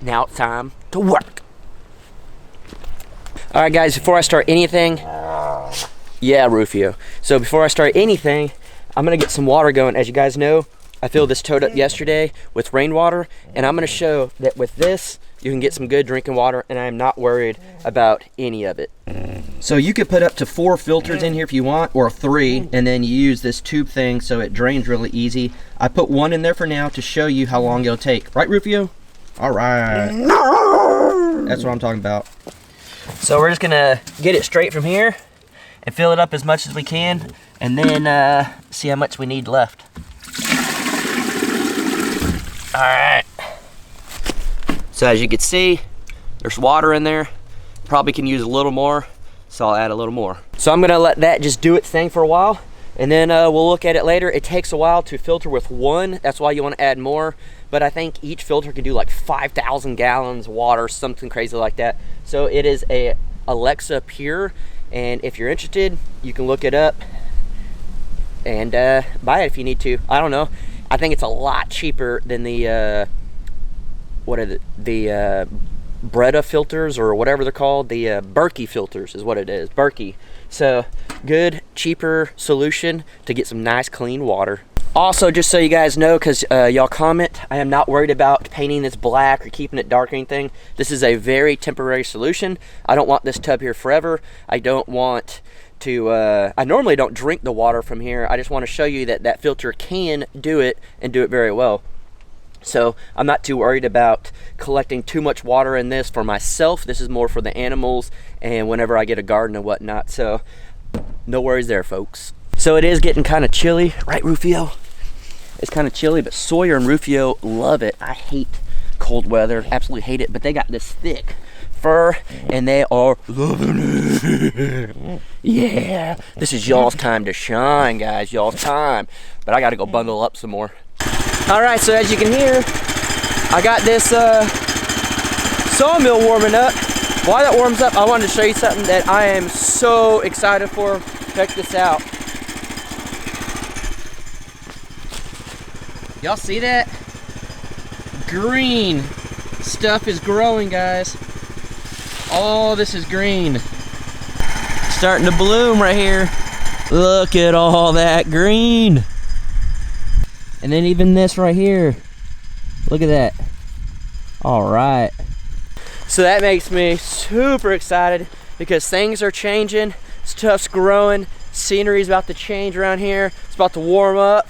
now it's time to work. All right, guys, before I start anything, yeah, Rufio. So before I start anything, I'm gonna get some water going. As you guys know, I filled this tote up yesterday with rainwater, and I'm gonna show that with this, you can get some good drinking water, and I am not worried about any of it. So you could put up to 4 filters in here if you want, or 3, and then you use this tube thing so it drains really easy. I put 1 in there for now to show you how long it'll take. Right, Rufio? All right. That's what I'm talking about. So we're just gonna get it straight from here and fill it up as much as we can, and then see how much we need left. All right. So as you can see, there's water in there. Probably can use a little more, so I'll add a little more. So I'm gonna let that just do its thing for a while, and then we'll look at it later. It takes a while to filter with 1. That's why you wanna add more. But I think each filter can do like 5,000 gallons of water, something crazy like that. So it is a Alexa Pure, and if you're interested, you can look it up and buy it if you need to. I don't know. I think it's a lot cheaper than the what are the Brita filters, or whatever they're called. The Berkey filters is what it is. Berkey. So good, cheaper solution to get some nice clean water. Also, just so you guys know, because y'all comment, I am not worried about painting this black or keeping it dark or anything. This is a very temporary solution. I don't want this tub here forever. I don't want to, I normally don't drink the water from here. I just want to show you that that filter can do it, and do it very well. So I'm not too worried about collecting too much water in this for myself. This is more for the animals and whenever I get a garden and whatnot. So no worries there, folks. So it is getting kind of chilly, right, Rufio? It's kind of chilly, but Sawyer and Rufio love it. I hate cold weather, absolutely hate it, but they got this thick fur and they are loving it. Yeah, this is y'all's time to shine, guys, y'all's time. But I gotta go bundle up some more. All right, so as you can hear, I got this sawmill warming up. While that warms up, I wanted to show you something that I am so excited for. Check this out. Y'all see that? Green stuff is growing, guys. All this is green. Starting to bloom right here. Look at all that green. And then even this right here. Look at that. All right. So that makes me super excited because things are changing. Stuff's growing. Scenery's about to change around here. It's about to warm up.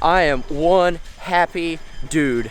I am one happy dude.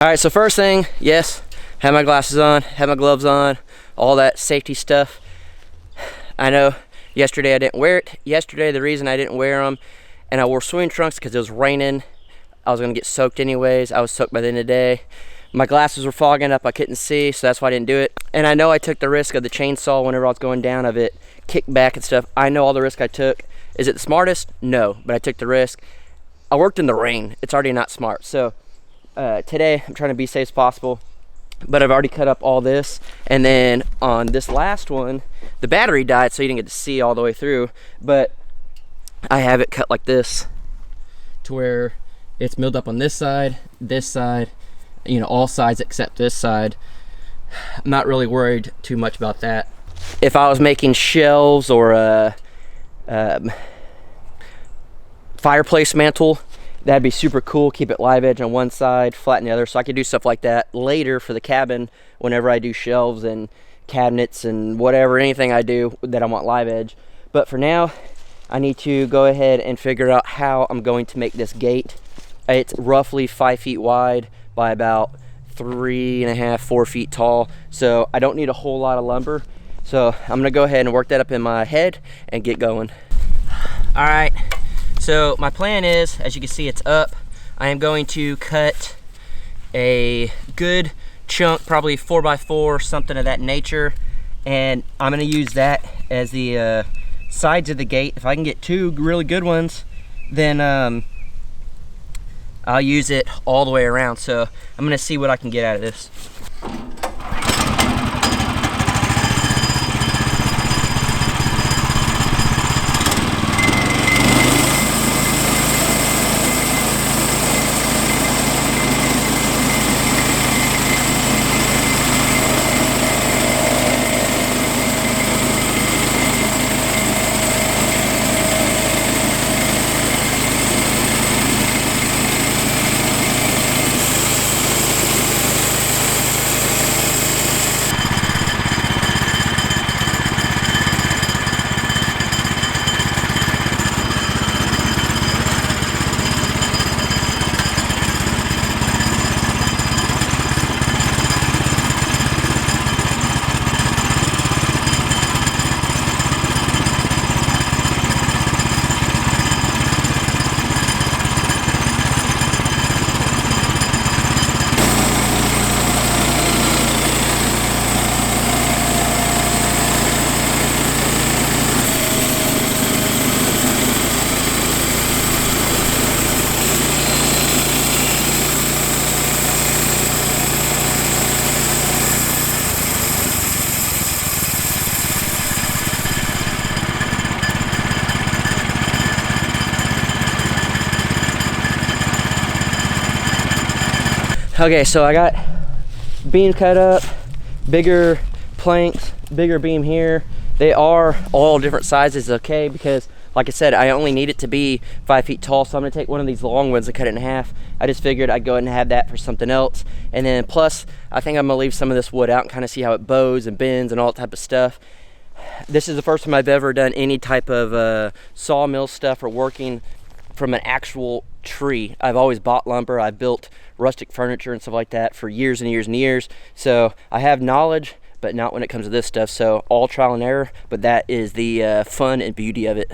All right, so first thing, yes, have my glasses on, have my gloves on, all that safety stuff. I know yesterday I didn't wear it. Yesterday, the reason I didn't wear them, and I wore swimming trunks because it was raining. I was gonna get soaked anyways. I was soaked by the end of the day. My glasses were fogging up, I couldn't see, so that's why I didn't do it. And I know I took the risk of the chainsaw whenever I was going down of it, kicked back and stuff. I know all the risk I took. Is it the smartest? No, but I took the risk. I worked in the rain. It's already not smart. So today I'm trying to be safe as possible, but I've already cut up all this. And then on this last one, the battery died, so you didn't get to see all the way through, but I have it cut like this to where it's milled up on this side, you know, all sides except this side. I'm not really worried too much about that. If I was making shelves or a fireplace mantle, that'd be super cool. Keep it live edge on one side, flatten the other, so I could do stuff like that later for the cabin whenever I do shelves and cabinets and whatever, anything I do that I want live edge. But for now, I need to go ahead and figure out how I'm going to make this gate. It's roughly 5 feet wide by about 3.5, 4 feet tall, so I don't need a whole lot of lumber. So I'm gonna go ahead and work that up in my head and get going. All right, so my plan is, as you can see, it's up. I am going to cut a good chunk, probably 4x4, something of that nature, and I'm gonna use that as the sides of the gate. If I can get 2 really good ones, then I'll use it all the way around. So I'm gonna see what I can get out of this. Okay, so I got beam cut up, bigger planks, bigger beam here. They are all different sizes, okay, because like I said, I only need it to be 5 feet tall, so I'm gonna take one of these long ones and cut it in half. I just figured I'd go ahead and have that for something else. And then plus, I think I'm gonna leave some of this wood out and kind of see how it bows and bends and all that type of stuff. This is the first time I've ever done any type of sawmill stuff or working from an actual tree. I've always bought lumber. I've built rustic furniture and stuff like that for years and years and years. So I have knowledge, but not when it comes to this stuff. So all trial and error, but that is the fun and beauty of it.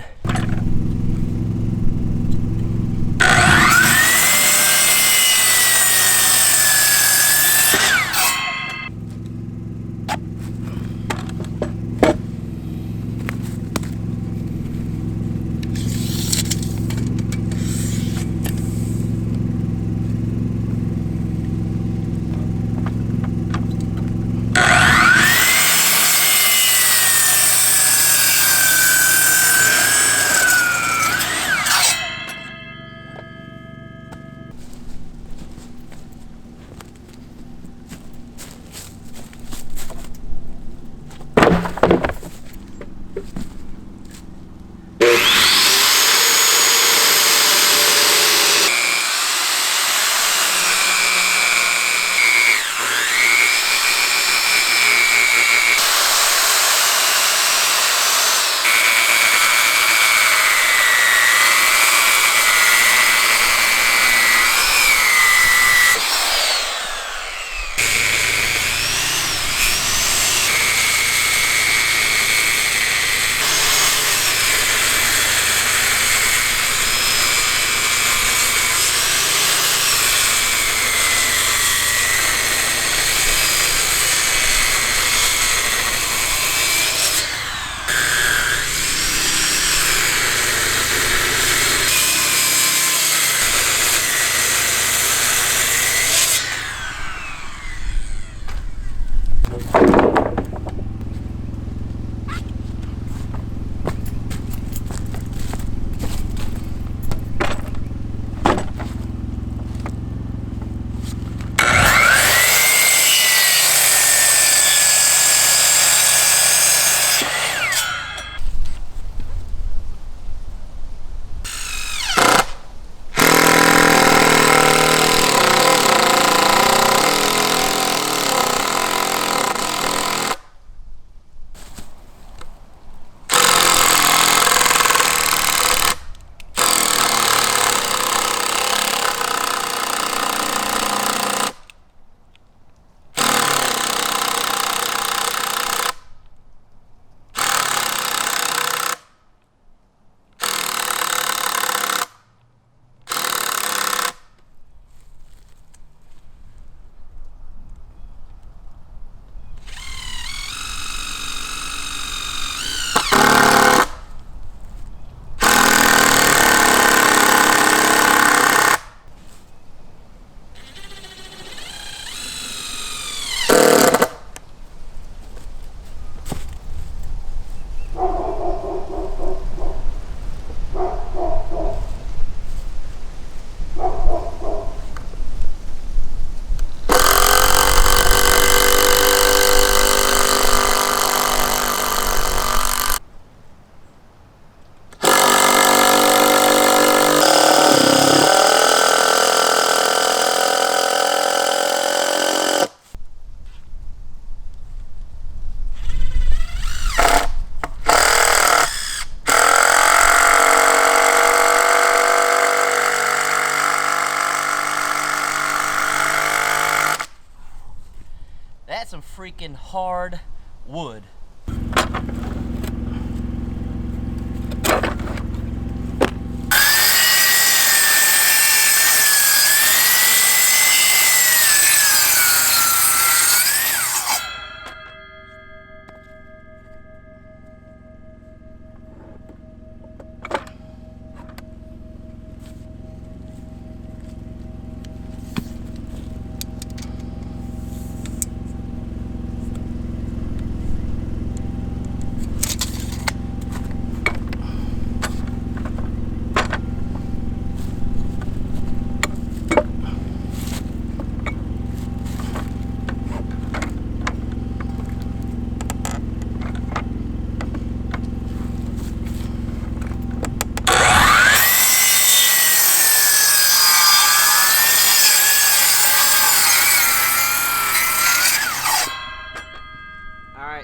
freaking hard wood.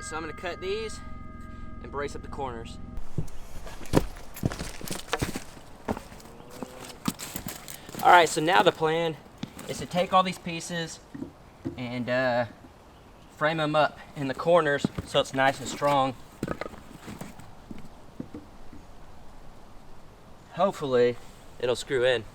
So I'm going to cut these and brace up the corners. Alright, so now the plan is to take all these pieces and frame them up in the corners so it's nice and strong. Hopefully it'll screw in.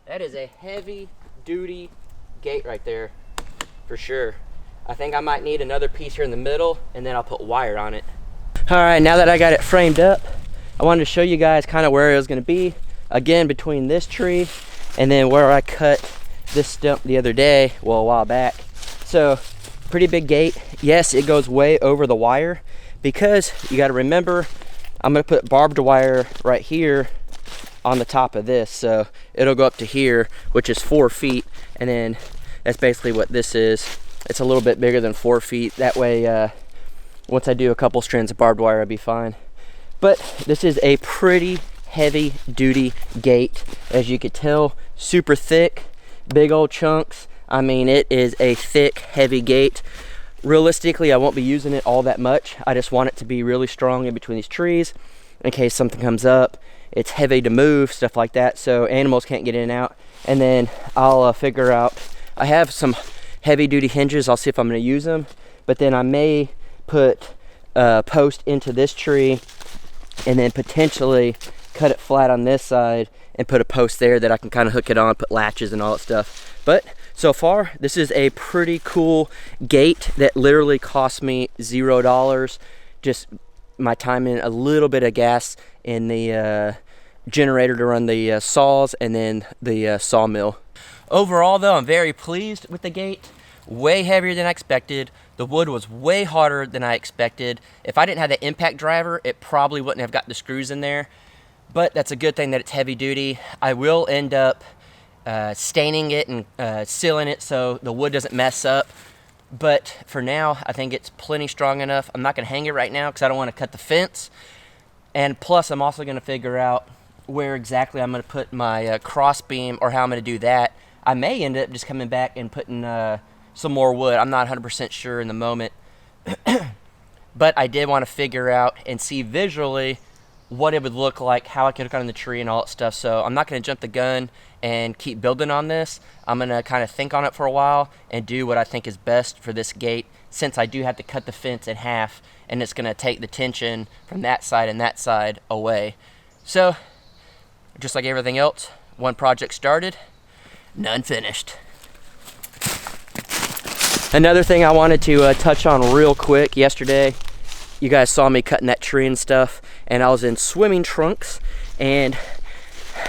That is a heavy duty gate right there for sure. I think I might need another piece here in the middle and then I'll put wire on it. All right, now that I got it framed up, I wanted to show you guys kind of where it was going to be. Again, between this tree and then where I cut this stump the other day, well, a while back. So pretty big gate. Yes, it goes way over the wire because you got to remember, I'm going to put barbed wire right here on the top of this, so it'll go up to here, which is 4 feet, and then that's basically what this is. It's a little bit bigger than 4 feet. That way, once I do a couple strands of barbed wire, I'll be fine. But this is a pretty heavy duty gate, as you could tell. Super thick, big old chunks. I mean, it is a thick, heavy gate. Realistically, I won't be using it all that much. I just want it to be really strong in between these trees in case something comes up. It's heavy to move, stuff like that, so animals can't get in and out. And then I'll figure out, I have some heavy duty hinges. I'll see if I'm going to use them, but then I may put a post into this tree and then potentially cut it flat on this side and put a post there that I can kind of hook it on, put latches and all that stuff. But so far, this is a pretty cool gate that literally cost me $0. Just my time in, a little bit of gas in the generator to run the saws, and then the sawmill. Overall though, I'm very pleased with the gate. Way heavier than I expected. The wood was way harder than I expected. If I didn't have the impact driver, it probably wouldn't have got the screws in there, but that's a good thing that it's heavy duty. I will end up staining it and sealing it so the wood doesn't mess up. But for now, I think it's plenty strong enough. I'm not going to hang it right now because I don't want to cut the fence. And plus, I'm also going to figure out where exactly I'm going to put my cross beam, or how I'm going to do that. I may end up just coming back and putting some more wood. I'm not 100% sure in the moment. But I did want to figure out and see visually what it would look like, how I could hook on the tree and all that stuff. So I'm not going to jump the gun and keep building on this. I'm going to kind of think on it for a while and do what I think is best for this gate, since I do have to cut the fence in half and it's going to take the tension from that side and that side away. So just like everything else, one project started, none finished. Another thing I wanted to touch on real quick. Yesterday, you guys saw me cutting that tree and stuff, and I was in swimming trunks, and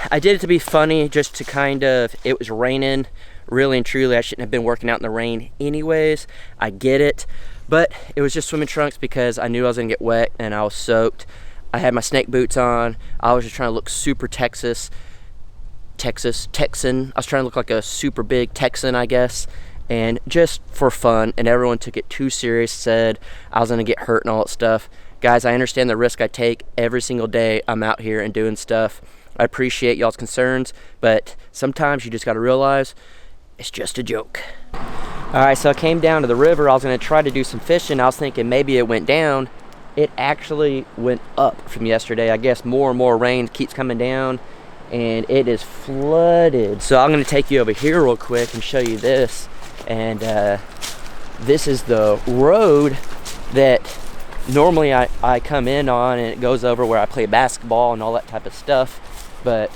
I did it to be funny, just to kind of, it was raining Really and truly, I shouldn't have been working out in the rain anyways. I get it, but it was just swimming trunks because I knew I was gonna get wet and I was soaked. I had my snake boots on. I was just trying to look super Texan. I was trying to look like a super big Texan, I guess, and just for fun. And everyone took it too serious, said I was gonna get hurt and all that stuff. Guys, I understand the risk I take every single day I'm out here and doing stuff. I appreciate y'all's concerns, but sometimes you just gotta realize it's just a joke. All right, so I came down to the river. I was gonna try to do some fishing. I was thinking maybe it went down. It actually went up from yesterday. I guess more and more rain keeps coming down and it is flooded. So I'm gonna take you over here real quick and show you this. And this is the road that normally I come in on, and it goes over where I play basketball and all that type of stuff. But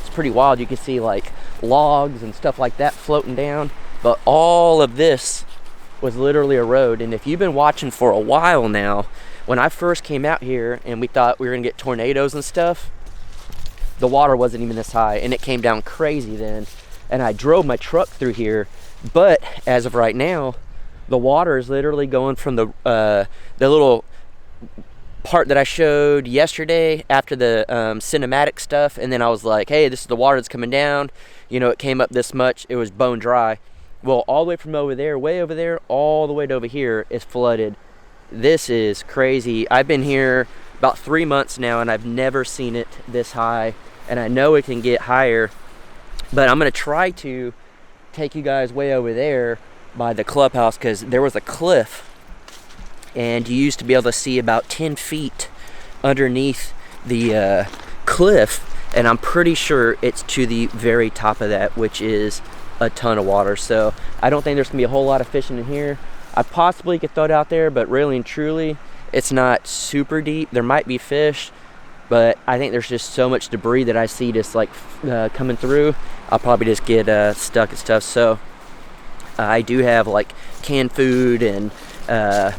it's pretty wild. You can see like logs and stuff like that floating down, but all of this was literally a road. And if you've been watching for a while now, when I first came out here and we thought we were gonna get tornadoes and stuff, the water wasn't even this high, and it came down crazy then. And I drove my truck through here, but as of right now, the water is literally going from the little part that I showed yesterday after the cinematic stuff, and then I was like, hey, this is the water that's coming down. You know, it came up this much, it was bone dry. Well, all the way from over there, way over there, all the way to over here is flooded. This is crazy. I've been here about 3 months now, and I've never seen it this high, and I know it can get higher, but I'm gonna try to take you guys way over there by the clubhouse, because there was a cliff and you used to be able to see about 10 feet underneath the cliff, and I'm pretty sure it's to the very top of that, which is a ton of water. So I don't think there's gonna be a whole lot of fishing in here. I possibly could throw it out there, but really and truly it's not super deep. There might be fish, but I think there's just so much debris that I see just like coming through. I'll probably just get stuck and stuff. So I do have like canned food and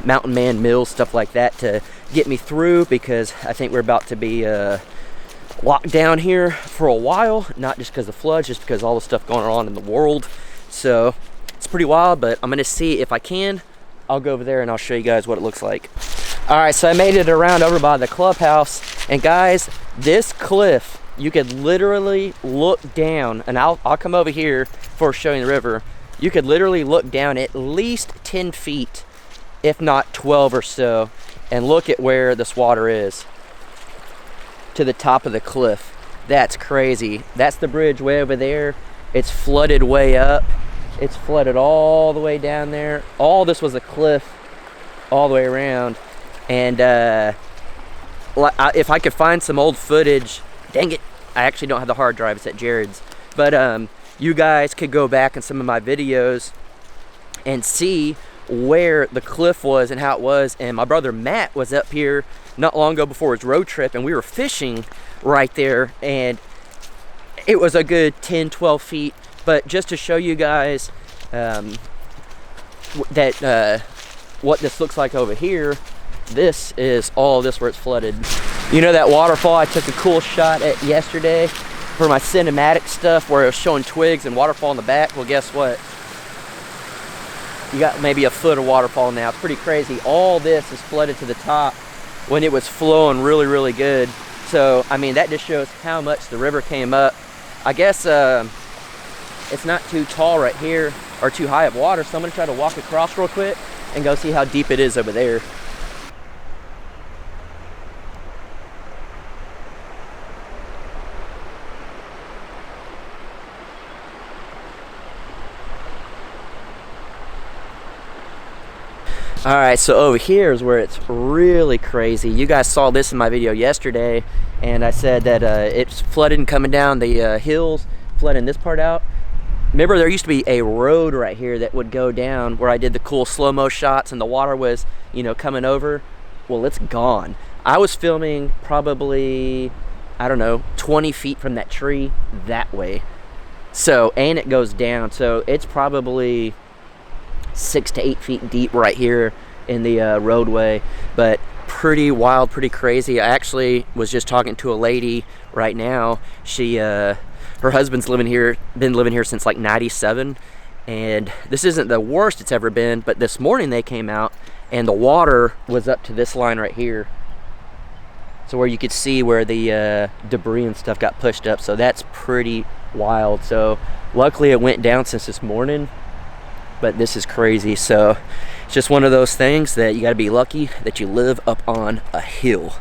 Mountain Man meals, stuff like that, to get me through, because I think we're about to be locked down here for a while, not just because of floods, just because all the stuff going on in the world. So it's pretty wild, but I'm gonna see if I can. I'll go over there and I'll show you guys what it looks like. All right, so I made it around over by the clubhouse, and guys, this cliff, you could literally look down, and I'll come over here for showing the river. You could literally look down at least 10 feet, if not 12 or so, and look at where this water is to the top of the cliff. That's crazy. That's the bridge way over there. It's flooded way up. It's flooded all the way down there. All this was a cliff all the way around. And if I could find some old footage, dang it, I actually don't have the hard drive, it's at Jared's. But you guys could go back in some of my videos and see where the cliff was and how it was. And my brother Matt was up here not long ago before his road trip, and we were fishing right there, and it was a good 10-12 feet. But just to show you guys that what this looks like over here, this is all this where it's flooded. You know that waterfall I took a cool shot at yesterday for my cinematic stuff, where it was showing twigs and waterfall in the back? Well, guess what? You got maybe a foot of waterfall now. It's pretty crazy. All this is flooded to the top when it was flowing really, really good. So, I mean, that just shows how much the river came up. I guess it's not too tall right here, or too high of water, so I'm gonna try to walk across real quick and go see how deep it is over there. All right, so over here is where it's really crazy. You guys saw this in my video yesterday, and I said that it's flooded coming down the hills, flooding this part out. Remember, there used to be a road right here that would go down where I did the cool slow-mo shots and the water was, you know, coming over. Well, it's gone. I was filming probably, I don't know, 20 feet from that tree that way. So, and it goes down, so it's probably 6 to 8 feet deep right here in the roadway. But pretty wild, pretty crazy. I actually was just talking to a lady right now. She Her husband's been living here since like 97, and this isn't the worst it's ever been, but this morning they came out and the water was up to this line right here. So where you could see where the debris and stuff got pushed up. So that's pretty wild. So luckily it went down since this morning, but this is crazy. So it's just one of those things that you got to be lucky that you live up on a hill.